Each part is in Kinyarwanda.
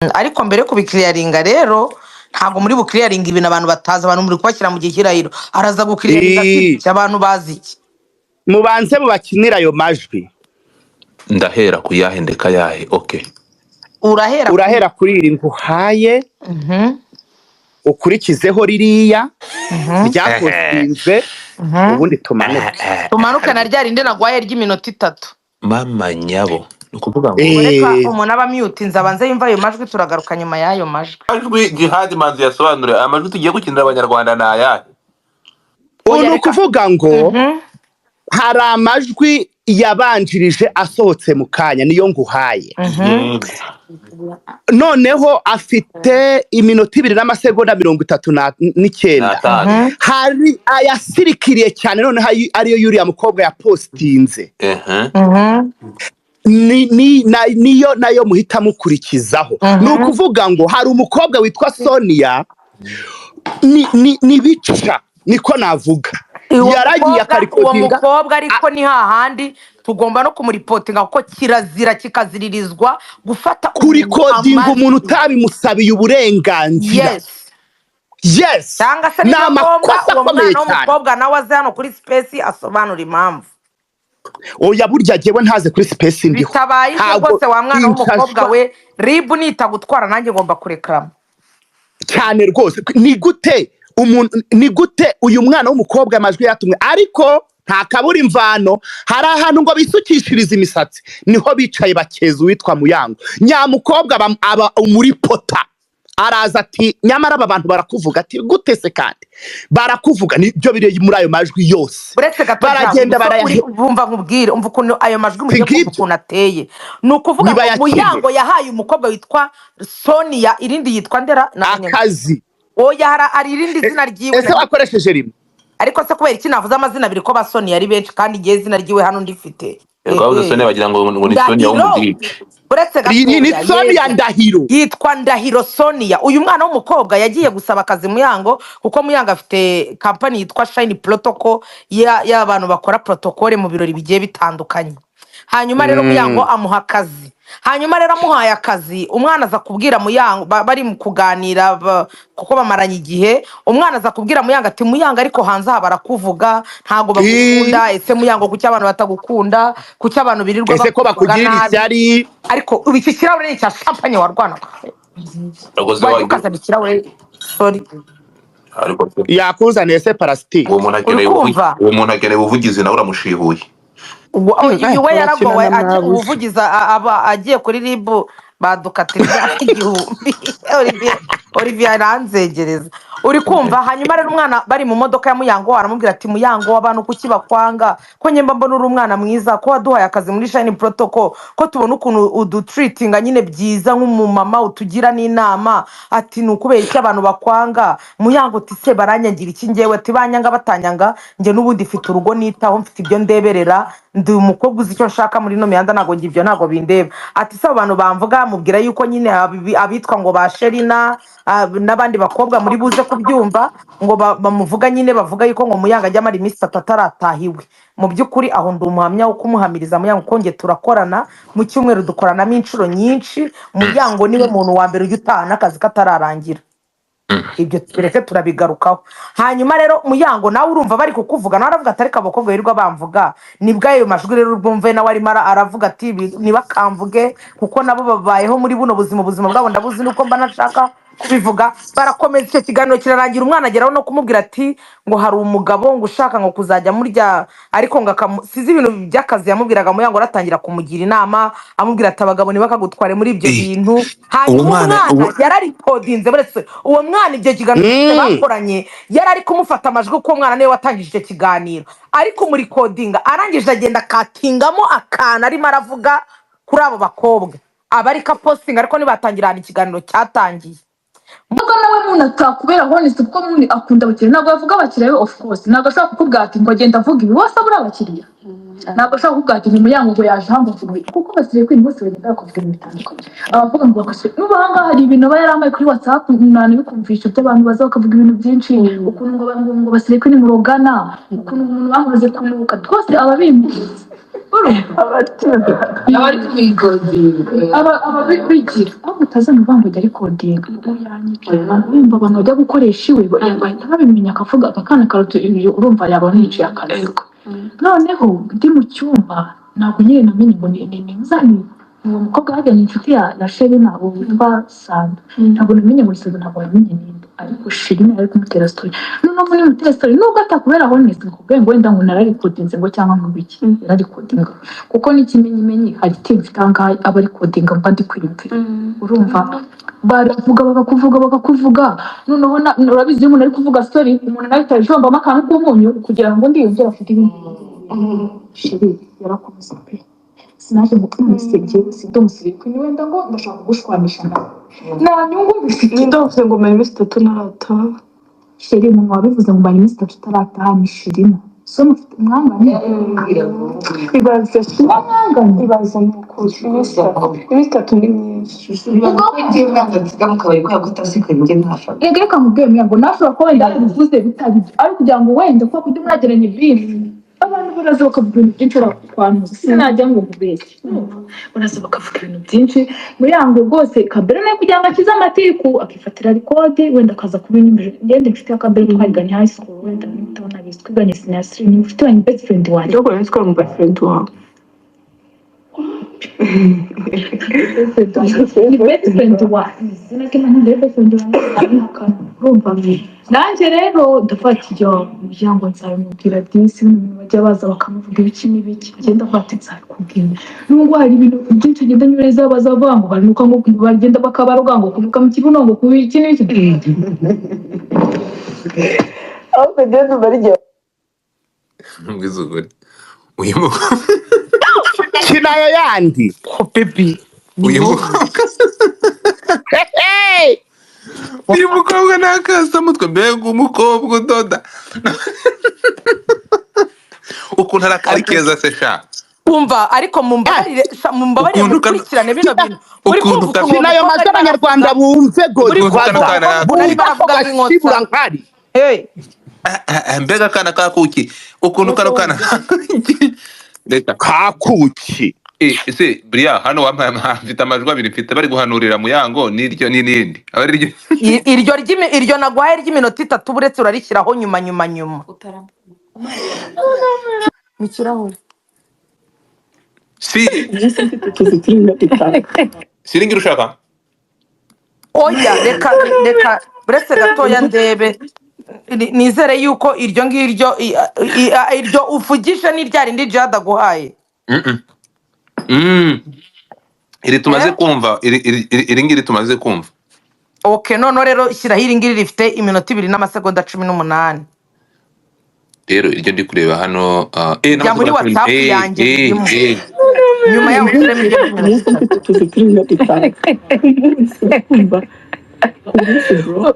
ariko mbere yo kubikiriyaringa rero ntabwo muri bukiriyaringa ibintu abantu batazi, abantu muri kubashyira mu gihe cy'irahiro, araza gukiriyaringa Eh, iki abantu bazi iki? mubanze mubakinira ayo majwi. ndahera ku yahe ndeka yahe? Okay, urahera Urahera kuri iri nguhaye, Mhm, ukurikizeho ririya mhm, ryapostinzwe, mhm. ubundi tumanuke. tumanuke na rya rindi nagwaye ry'iminota 3. mama nyabo ni ukuvuga ngo reka Eh, umuntu aba myutinze abanze yumva ayo majwi, turagaruka nyuma y'ayo majwi. amajwi Jihad Manzi yasobanure amajwi tugiye gukinira abanyarwanda ni ayahe? ubu Oya, ni reka. ukuvuga ngo Mhm, hari amajwi yabanjirije asohotse mu kanya niyo nguhaye, mhm, noneho afite iminota 2 n'amasegonda 39. n'atanu. mhm. Hari ayasirikiriye cyane noneho ariyo yuriya mukobwa yapostinze, Mhm, niyo nayo muhita mukurikizaho. Mhm. Ni ukuvuga ngo hari umukobwa witwa Sonia, ni bica niko navuga, yaragiye uwo akarikodinga mukobwa ariko ni hahandi tugomba no kumuripotinga kuko kirazira kikaziririzwa gufata kurikodinga amajwi. umuntu utabimusabiye uburenganzira. Yes. Yes, cyangwa se ni niba ngombwa amakosa uwo akomeye mwana cyane. w'umukobwa nawe aze hano kuri space asobanura impamvu. Oya, burya jyewe ntaze kuri space ndiho, bitabaye ibyo ntabwo rwose wa mwana w'umukobwa inshashwa we, ribu nitagutwara nanjye ngomba kurekaramo. cyane rwose. Ni gute uyu mwana w'umukobwa amajwi yatumwe, ariko nta kabura imvano. Hari ahantu ngo bisukishirize imisatsi, niho bicaye bakeza uwitwa Muyango. Nyamukobwa aba muri pota, araza ati nyamara aba bantu barakuvuga, ati gute se kandi barakuvuga. Nibyo biri muri ayo majwi yose, uretse gato baragenda bumva nkubwire, umva ukuntu ayo majwi mugiye kumva ukuntu ateye. Ni ukuvuga ngo Nibayakire. Muyango yahaye umukobwa witwa Sonia, irindi yitwa Ndera akazi. oya hari irindi zina ryiwe, Ese wakoresheje rimwe? ariko se kubera iki navuze amazina abiri ko ba Sonia ari benshi kandi igihe izina ryiwe hano ndifite. Rwabuze Sonia bagira ngo ni Sonia w'umudiripe. uretse gato Ni Sonia Ndahiro, yitwa Ndahiro Sonia. Uyu mwana w'umukobwa yagiye gusaba akazi Muyango, kuko Muyango afite kampani yitwa Shine Protocol y'abantu bakora protocole mu birori bigiye bitandukanye. Hanyuma rero Muyango amuha akazi. Hanyuma rero amuhaye akazi, umwana aza kubwira Muyango, bari mu kuganira kuko bamaranye igihe, umwana aza kubwira Muyango ati Muyango ariko hanze aha barakuvuga ntago bagukunda. Ese Muyango kuki abantu batagukunda, kuki abantu birirwa ese ko bakugirira isyari? ariko ubu iki kirahure ni cya champagne warwana ukazana ikirahure. Sorry, ariko yakuzaniye se parasitike. uwo muntu akeneye ubuvugizi nawe uramushihuye. uyu we yaragowe ubuvugiza aba agiye kuri ribu badukatira igihumbi. Olivier aranzegereza, uri kumva. Hanyuma rero umwana bari mu modoka ya Muyango aramubwira ati Muyango, abantu kuki bakwanga, ko nyemba mbona uri umwana mwiza, ko waduhaye akazi muri Shine Protocol, ko tubona ukuntu udutreatinga nyine byiza nk'umumama utugira n'inama, ati ni ukubera iki abantu bakwanga. Muyango ati se baranyangira iki njyewe? Ati banyanga batanyanga njye n'ubundi mfite urugo nitaho, mfite ibyo ndeberera, ndi umukobwa uzi icyo nshaka muri no mihanda, ntago ngira ibyo, ntago bindeba. Ati se abantu bamvuga mubwira yuko nyine abitwa ngo ba Sherina n'abandi bakobwa muri buze kubyumva ngo bamuvuga nyine, bavuga yuko ngo Muyango ajya amara iminsi 3 ataratahiwe. Mu by'ukuri aho ndi umuhamya wo kumuhamiriza Muyango ko nge turakorana mu cyumweru, dukoranamo inshuro nyinshi. Muyango niwe muntu wa mbere ujya utaha n'akazi katararangira. Ibyo tureke turabigarukaho. Hanyuma rero Muyango nawe urumva bari kukuvuga, nawe aravuga ati ariko abakobwa birirwa bamvuga, nibwo ayo majwi rero ubwumve nawe arimo aravuga ati nibakamvuge kuko nabo babayeho muri buno ubuzima bwabo ndabuzi nuko mba nashaka kubivuga. Barakomeza, icyo kiganiro kirarangira, umwana ageraho no kumubwira ati ngo hari umugabo ngo ushaka ngo kuzajya murya, ariko ngo sizi ibintu by'akazi yamubwiraga Muyango, aratangira kumugira inama amubwira ati abagabo ntibakagutware muri ibyo bintu. Hanyuma umwana yararikodinze, buretse uwo mwana ibyo kiganiro bakoranye yarari kumufata amajwi kuko umwana niwe watangije icyo kiganiro, ariko muri kodinga arangije agenda akatingamo akantu arimo aravuga kuri abo bakobwa abari ka posting, ariko nibatangira ikiganiro cyatangiye. Mugo nawe muntu atakubera honest kuko muntu akunda abakiriya, ntabwo yavuga abakiriya be, of course ntabwo ashaka kukubwira ati ngo agenda avuga ibi, wose abura abakiriya. ntabwo ashobora kuvuga ati mu muryango ngo yaje hano kuko basiriye kwini bose bagenda bakuvuga ibintu bitandukanye abavuga ngo bakasubira n'ubu aha ngaha hari ibintu aba yarambaye kuri WhatsApp nanabikumvisha by'abantu baza bakavuga ibintu byinshi ukuntu ngo basiriye kwini murogana ukuntu umuntu bamuze kunuka twose aba bimbizi abari kubikodinga aba bigira aho utazana uvuga ngo ari kodinga wumva abantu bajya gukoresha iwe bahita babimenya akavuga aka kana karuta urumva yaba yicaye akarerwa noneho ndi mu cyumba ntabwo nyine namenye ngo ni uzani uwo mukobwa hajyanye inshuti ya Sherina ubu witwa Sandra ntabwo namenye ngo Sandra ntabwo namenye ninde ariko Sherina yari kumutera story noneho muri mutera story nubwo atakubera honest ngo wenda ngo nararikodinze ngo cyangwa ngo biki yararikodinga kuko n'ikimenyimenyi hari team fitanga aba arikodinga mba ndi kwiyumvira urumva baravuga bakakuvuga noneho urabizi iyo umuntu ari kuvuga story umuntu nawe itajombamo akantu k'umunyu kugira ngo ndiyumvira afite ibintu Sherina yarakomeza pe sinaje mukumusegeye sindomusiriye kwini wenda ngo ndashaka kugushwanisha nawe nta nyungu mbifite ndavuze ngo mara iminsi 3 narataha Sherina umuntu wabivuze ngo mara iminsi 3 utarataha ni Sherina so mufite umwangane ibaze umwangane ibaze n'ukuri iminsi 3 ni myinshi ubwo ugiye umwangaziga mu kabari kwa gutasika njye ntashaka reka mubwire ngo nashobora kuba wenda bivuze bitabije ariko kugira ngo wenda ko kujya mwageranye bibi abantu baraza bakavuga ibintu byinshi bakwantuza sinajya ngo mubeshye baraza bakavuga ibintu byinshi muri yango rwose Kabera nayo kugira ngo akize amatiku akifatira record wenda akaza kubinyumije ngende inshuti ya Kabera twaganye high school wenda nitabona bizi twiganye sinasiri ni inshuti wanjye best friend wanjye ndogo yitwa mu best friend wawe ni best friend wanjye sinakina ni best friend wanjye urumva nanjye rero ndafata ibyo muryango nzabimubwira disi bajya baza bakamuvuga ibiki n'ibiki agenda afata nzabikubwira nubwo hari ibintu byinshi agenda nyureza bazavuga ngo banuka ngo bagenda bakabaruga ngo kuvuga mu kibuno ngo kuba iki n'iki ahubwo ngende barige Mbwizuguri uyu kinayo yandi baby uyu uyu mukobwa n'akasamutwe mbega umukobwa udoda ukuntu arakari keza se sha umva ariko mumbabarire mukurikirane bino bintu uri kumva kinayo maze abanyarwanda bumve godwashibura nkari mbega kana kakuki ukuntu kano kana leta kakuki ese buriya hano wampaye mfite amajwi abiri mfite bari guhanurira muyango n'iryo n'irindi iryo nagwaye ry'iminota 3 buretse urarishyiraho nyuma mikiraho siringira ushaka oya reka buretse gatoya ndebe nizere yuko iryo ngiryo iryo uvugisha n'iryari ndi jada guhaye iri tumaze kumva iri ngiri tumaze kumva okay none rero shyiraho iri ngiri rifite iminota 2 n'amasegonda 18 rero iryo ndi kureba hano ya muri WhatsApp yanjye nyuma yaho tureme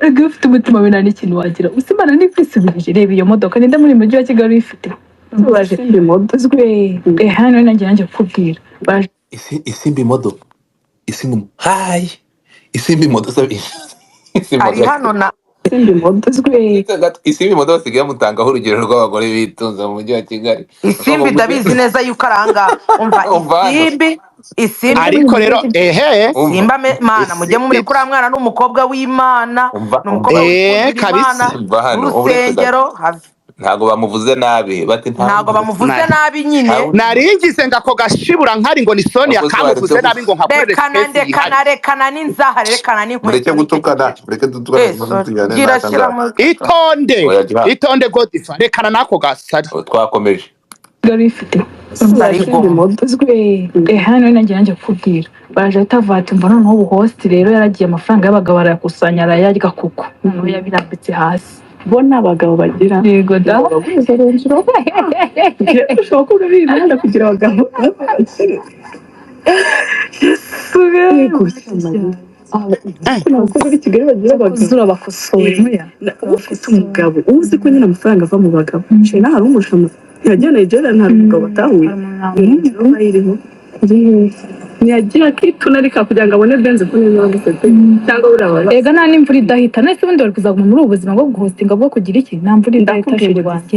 ibyo ufite umutima we nta n'ikintu wagira usimana n'ikwisubirije reba iyo modoka ninde muri mujyi wa Kigali ifite baje imodozwe hano nanjye kukubwira baje isimbi modo isimbi hi isimbi modo ari hano na isimbi modozwe isimbi modo basigaye mutangaho urugero rw'abagore bitunze mu mujyi wa Kigali isimbi ndabizi neza yuko aranga umva isimbi ariko rero simba mana mujye muri kuri mwana n'umukobwa w'Imana n'umukobwa w'Imana urusengero ntago bamuvuze nabi bati ntago bamuvuze nabi nyine naringize ngako gashibura nkari ngo ni Sonia kamuvuze nabi ngo nkakorere rekana n'inzaha rekana n'inkweto mureke gutukana mureke dutukana itonde Godifa rekana nako gasari twakomeje gari ifite modozwe hano nanjye kukubwira baje atavati mva noneho ubu host rero yaragiye amafaranga y'abagabo barayakusanya arayarya kuko noneho yabirambitse hasi bona abagabo bagira yego da baguze renjiro ushobora kuba bibanda kugira abagabo abakobwa Kigali bagira abagabo bakosora ufite umugabo uzi ko nyine amafaranga ava mu bagabo nshya hari umushomo yajya Nigeria nta mugabo batahuye iriho ntiyagira akituna ariko kugira ngo abone benzi ko neza bagufite cyangwa urabara ega nta n'imvura idahita nese ubundi bari kuzaguma muri ubu buzima bwo guhostinga bwo kugira iki nta mvura idahita shiri wanjye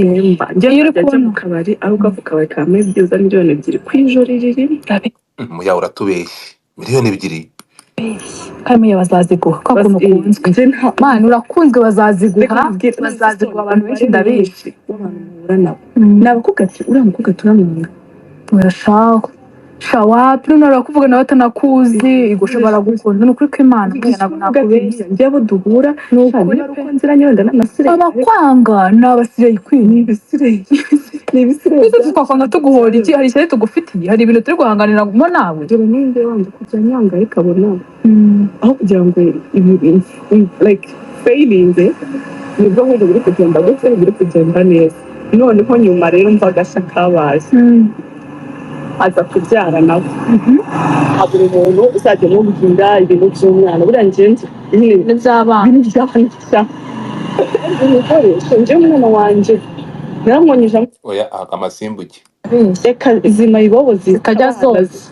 iyo uri kubona mu kabari aho ku kabari ka byiza miliyoni 2 ku ijoro ririmo muya uratubeshye miliyoni 2 kandi muya bazaziguha kwa kuntu kunzwe man urakunzwe bazaziguha abantu benshi ndabishi nabakubwa ati uramukubwa turamwanga urashaka shawapi none kuvuga nawe atanakuzi igushobora gukunda nukuri ko Imana nakubeshya njyewe duhura nukuri uko nziranye wenda n'amasire abakwanga n'abasire kwini n'ibisire tukakwanga tuguhora iki hari cyane tugufitiye hari ibintu turi guhanganira gumo nawe dore ninde wanda kujya nyanga ikabona aho kugira ngo like failing nibwo nk'ubu biri kugenda gutse biri kugenda neza noneho nyuma rero mvaga shakabaje aza kubyara nawe abura umuntu uzajya mubwira ibintu by'umwana buriya ngenzi ibintu by'abana njyewe umwana wanjye naramwonyesha oya akamasimbuke reka izima ibobo zitajya zose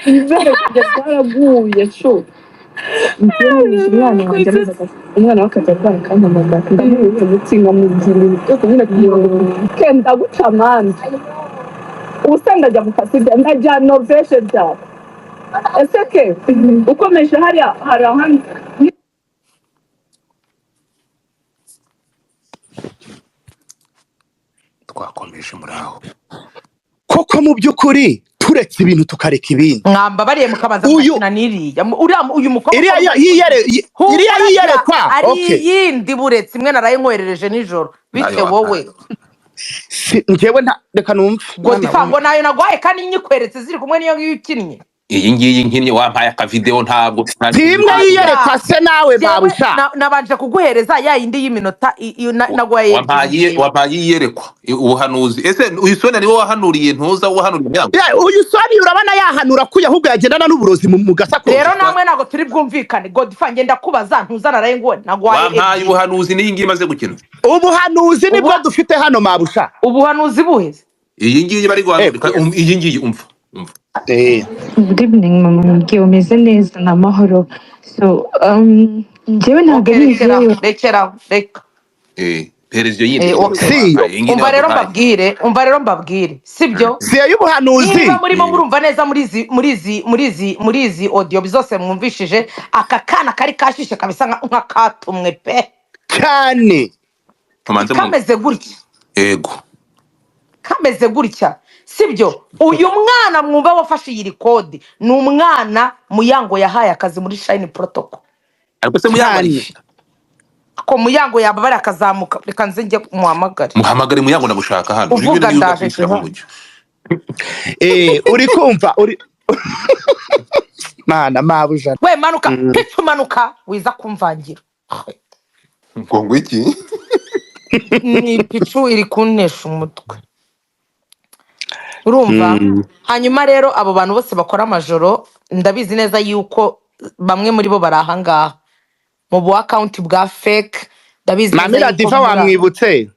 ibere kujya zaraguye sho umwana wakajya arwara akampamagara ndamuha umuti nkamubwira ibintu byose nyine kugira ngo kenda guca amanza usanga ajya mu kazi ndajya noveshe byawe ese ke ukomeje hariya hari ahandi twakomeje muri aho koko mu by'ukuri turetse ibintu tukareka ibindi mwambabariye mukabanza mukina n'iriya uyu mukobwa iriya yiyerekwa ari iyindi buretse imwe narayinkoherereje nijoro bite wowe njyewe reka numve Godfather ngo nayo nagwaye kandi nyikweretse ziri kumwe niyo ngiyo ukinnye iyi ngiyi nkinnye wampaye akavideo ntabwo zimwe yiyerekwa se nawe babusha nabanje kuguhereza ya yindi y'iminota nagwaye wampaye iyerekwa ubuhanuzi ese uyisone niwe wahanuriye ntuza wahanuriye imyango uyu soni urabona yahanura kuya ahubwo yagendana n'uburozi mu gasako rero namwe ntago turi bwumvikane Godfather ngenda kubaza ntuzana raye ngo nagwaye wampaye ubuhanuzi n'iyi ngiyi imaze gukina ubuhanuzi nibwo dufite hano mabusha ubuhanuzi buheze iyi ngiyi bari guhanurika iyi ngiyi umva Good evening, mama. Mgiye umeze neza na mahoro. So, njyewe ntabwo nizeye. Rekera. Perezida yindi. Umva rero mbabwire. Sibyo? Si y'ubuhanuzi. Niba murimo murumva neza muri izi audio bizose mwumvishije aka kana kari kashishe kabisa nka katumwe pe. Cyane. Kameze gutya. Ego. Kameze gutya. Sibyo uyu mwana mwumva wafashe iyi record ni umwana Muyango yahaye akazi muri Shine Protocol ariko se Muyango ko Muyango yababari akazamuka reka nze njye muhamagare Muyango ndagushaka hano uvuga ndaje uri kumva uri mana mabuja we manuka picu manuka wiza kumvangira ngo iki ni picu iri kunesha umutwe urumva hanyuma rero abo bantu bose bakora amajoro ndabizi neza yuko bamwe muri bo bari ahangaha mu bu account bwa fake ndabizi Mamira Diva wamwibutse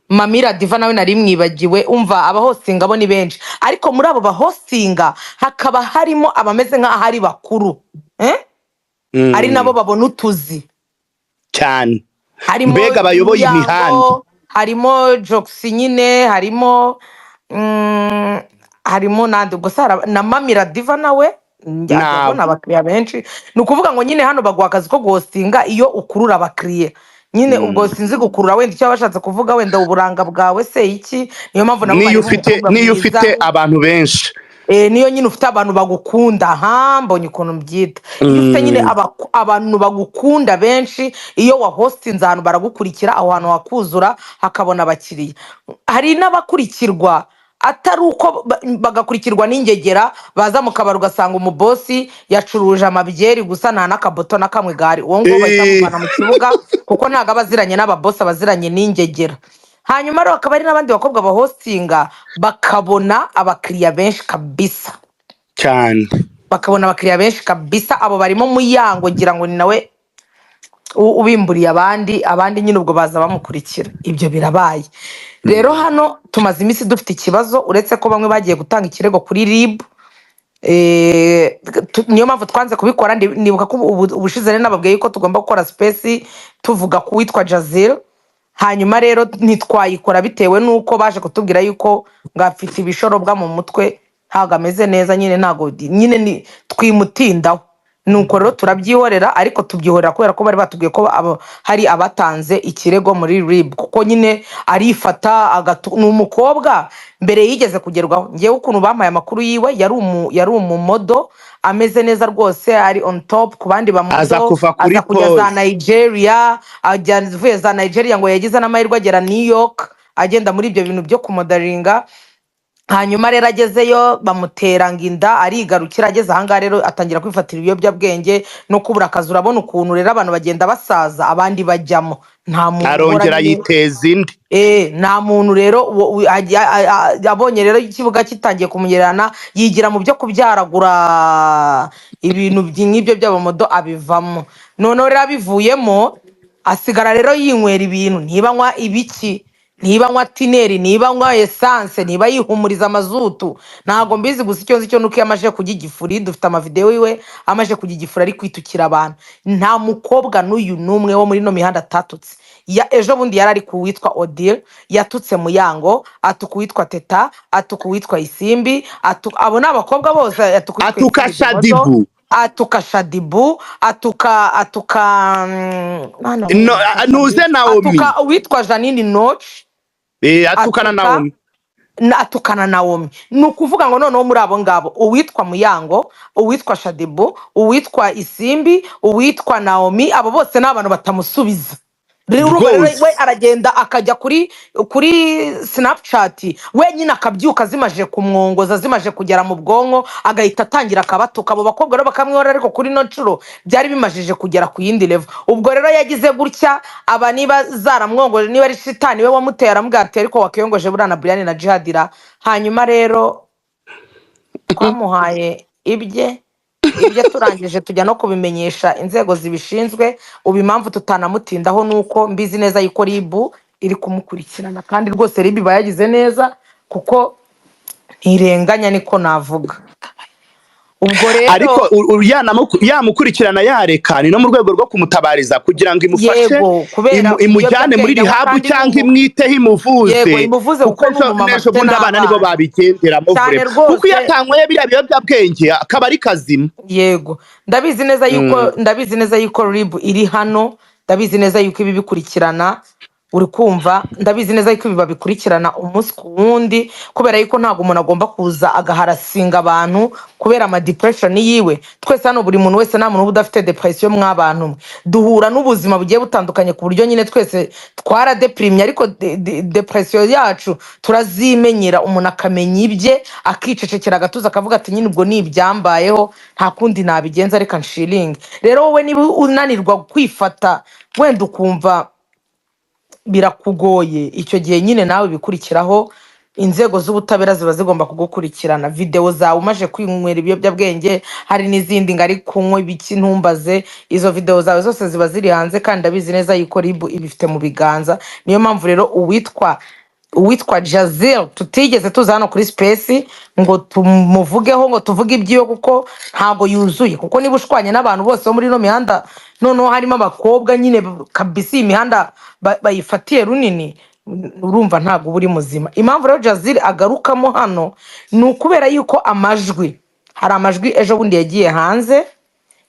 Mamira Diva nawe nari mwibagiwe umva aba hostinga bo ni benshi ariko muri abo ba hostinga hakaba harimo abameze nk'aho ari bakuru ari nabo babona utuzi cyane harimo mbega bayoboye imihanda harimo Joxy nyine harimo nandi gusa na Mamira Diva nawe njyabona abakiriya benshi nukuvuga ngo nyine hano bagwa akazi ko guhostinga iyo ukurura abakiriya nyine ubwo sinzi gukurura wenda icyo bashatse kuvuga wenda uburanga bwawe se iki niyo mpamvu niyo ufite abantu benshi niyo nyine ufite abantu bagukunda mbonye ukuntu mbyita iyo ufite nyine abantu bagukunda benshi iyo wahostinze ahantu baragukurikira aho hantu hakuzura hakabona abakiriya hari n'abakurikirwa atari uko bagakurikirwa n'ingegera baza mu kabari ugasanga umubosi yacuruje amabyeri gusa nta n'akaboto na kamwe gari uwo ngo bahita mu kibuga kuko ntago abaziranye n'ababosi abaziranye n'ingegera hanyuma rero akaba ari n'abandi bakobwa bahostinga bakabona abakiriya benshi kabisa cyane bakabona abakiriya benshi kabisa abo barimo Muyango ngira ngo ni nawe ubimburiye abandi nyine ubwo baza bamukurikira, ibyo birabaye. Rero hano tumaze iminsi dufite ikibazo, uretse ko bamwe bagiye gutanga ikirego kuri RIB. Niyo mpamvu twanze kubikora. Nibuka ko ubushize rero nababwiye ko tugomba gukora space tuvuga ku witwa Jazil, hanyuma rero ntitwayikora bitewe nuko baje kutubwira yuko ngafite ibishorobwa mu mutwe, ntago ameze neza nyine, ntago nyine twimutindaho. Nuko rero turabyihorera, ariko tubyihorera kubera ko bari batubwiye ko hari abatanze ikirego muri RIB, kuko nyine arifata ni umukobwa mbere yigeze kugerwaho. Ngewe ukuntu bampaye amakuru yiwe, yari umumodo ameze neza rwose, ari on top ku bandi bamodo, aza kujya za Nigeria, avuye za Nigeria ngo yagize n'amahirwe agera New York, agenda muri ibyo bintu byo kumodaringa. Hanyuma rero agezeyo bamutera inda, arigarukira. Ageze ahangaha rero atangira kwifatira ibiyobyabwenge no kubura akazi. Urabona ukuntu rero abantu bagenda basaza, abandi bajyamo, nta muntu arongera yiteza indi. Nta muntu rero abonye rero ikibuga kitangiye kumunyerana, yigira mu byo kubyaragura ibintu nk'ibyo by'abamodo, abivamo. Noneho rero abivuyemo, asigara rero yinywera ibintu, niba anywa ibiki, niba anywa tineri, niba anywa esanse, niba yihumuriza amazutu, ntago mbizi. Gusa icyo nzi cyo nuko iyo amaje kujya igifuri, dufite amavideo yiwe amaje kujya igifuri ari kwitukira abantu. Nta mukobwa n'uyu n'umwe wo muri no mihanda atatutse. Ejo bundi yari ari ku witwa Odile, yatutse Muyango, atuka uwitwa Teta, atuka uwitwa Isimbi, abo ni abakobwa bose, atuka Shadibu, nuze Naomi, atuka uwitwa Janine Noch, atukana Naomi, atukana Naomi. Ni ukuvuga ngo noneho muri abo ngabo, uwitwa Muyango, uwitwa Shadibu, uwitwa Isimbi, uwitwa Naomi, abo bose ni abantu batamusubiza. We aragenda akajya kuri Snapchat wenyine, akabyuka zimaje kumwongoza, zimaje kugera mu bwonko, agahita atangira akabatuka. Abo bakobwa rero bakamwihora, ariko kuri no nshuro byari bimajije kugera ku yindi level. Ubwo rero yagize gutya, aba niba zaramwongoje, niba ari shitani we wamutera, aramubwira ati ariko wakiyongoje burana Brian na Jihadira. Hanyuma rero twamuhaye ibyo turangije tujya no kubimenyesha inzego zibishinzwe. Ubu impamvu tutanamutindaho nuko mbizi neza yuko RIB iri kumukurikirana, kandi rwose RIB bayagize neza, kuko ntirenganya, niko navuga. Ubwo rero ariko yamukurikirana yareka, ni no mu rwego rwo kumutabariza kugira ngo imufashe, imujyane muri rehab cyangwa imwiteho, imuvuze, kuko n'ejo bundi abana nibo babigenderamo, kuko iyo atanyweye biriya biyobyabwenge akaba ari kazima. Yego, ndabizi neza yuko RIB iri hano, ndabizi neza yuko ibi bikurikirana, uri kumva. Ndabizi neza yuko ibi babikurikirana umunsi ku wundi, kubera yuko ntabwo umuntu agomba kuza agaharasinga abantu kubera ama depression yiwe. Twese hano, buri muntu wese, nta muntu uba udafite depression. Mw'abantu duhura n'ubuzima bugiye butandukanye, ku buryo nyine twese twaradeprimye, ariko depression yacu turazimenyera. Umuntu akamenya ibye, akicecekera, agatuza, akavuga ati nyine ubwo ni ibyambayeho, nta kundi nabigenza, reka nshiringe. Rero wowe niba unanirwa kwifata, wenda ukumva birakugoye, icyo gihe nyine nawe bikurikiraho, inzego z'ubutabera ziba zigomba kugukurikirana. Video zawe umaje kwinywera ibiyobyabwenge, hari n'izindi ngari kunywa ibiki ntumbaze, izo video zawe zose ziba ziri hanze, kandi ndabizi neza yuko RIB ibifite mu biganza. Niyo mpamvu rero uwitwa Jazil tutigeze tuza hano kuri space ngo tumuvugeho, ngo tuvuge ibyiwe, kuko ntago yuzuye. Kuko niba ushwanye n'abantu bose bo muri no mihanda, noneho harimo abakobwa nyine kabisa, imihanda bayifatiye runini, urumva ntago buri muzima. Impamvu rero Jazil agarukamo hano ni ukubera yuko hari amajwi ejo bundi yagiye hanze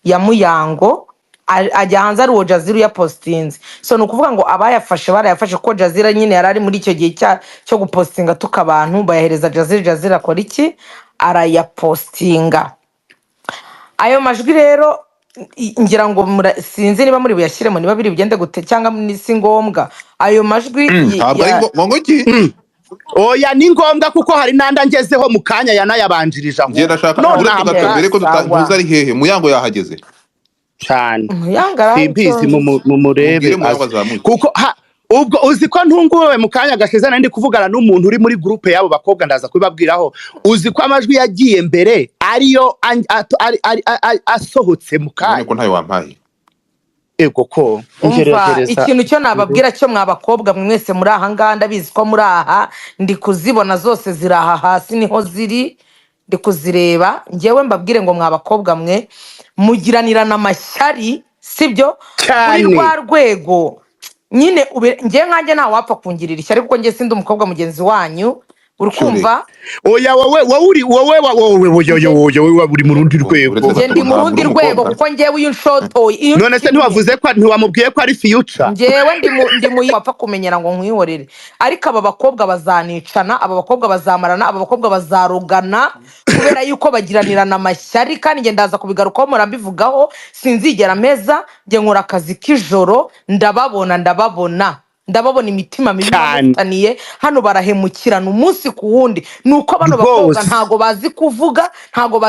ya Muyango, ajya hanze ari uwo Jazil yapostinze. So ni ukuvuga ngo abayafashe barayafashe, ko Jazil nyine yari ari muri icyo gihe cyo gupostinga tuka abantu, bayahereza Jazil akora iki? Arayapostinga. Ayo majwi rero ngira ngo sinzi niba muri buyashyiremo, niba biri bugende gute cyangwa si ngombwa. Ayo majwi ntabwo ari ngombwa iki? Oya, ni ngombwa, kuko hari nanda ngezeho mu kanya yanayabanjirije aho. Ngiye ndashaka uretse gatambere ko tuzi ari hehe. Muyango yahageze cyane, simbizi mu murebe, kuko ubwo uzi ko ntunguwe mu kanya gashize nandi kuvugana n'umuntu uri muri groupe yabo bakobwa, ndaza kubibabwiraho. Uzi ko amajwi yagiye mbere ariyo asohotse mu kanya, ko ntayo wampaye. ego ko umva ngerageza ikintu cyo nababwira cyo mwabakobwa mwese muri aha ngaha ndabizi ko muri aha ndi kuzibona zose ziri aha hasi niho ziri ndi kuzireba ngewe mbabwire ngo mwabakobwa mwe mugiranirana amashyari sibyo kuri cyane rwa rwego nyine ngewe nkanjye nta wapfa kungirira ishyari kuko ngewe sindi umukobwa mugenzi wanyu uri kumva oya wowe uri mu rundi rwego nge ndi mu rundi rwego kuko ngewe iyo unshotoye none se ntiwamubwiye ko ari future ngewe ndi mu wapfa kumenyera ngo nkwihorere ariko aba bakobwa bazanicana aba bakobwa bazamarana aba bakobwa bazarogana kubera yuko bagiranirana amashyari kandi nge ndaza kubigarukaho murambivugaho sinzigera meza nge nkora akazi k'ijoro ndababona imitima mibi bamutaniye hano barahemukirana umunsi ku wundi nuko bano bakobwa ntago bazi kuvuga ntago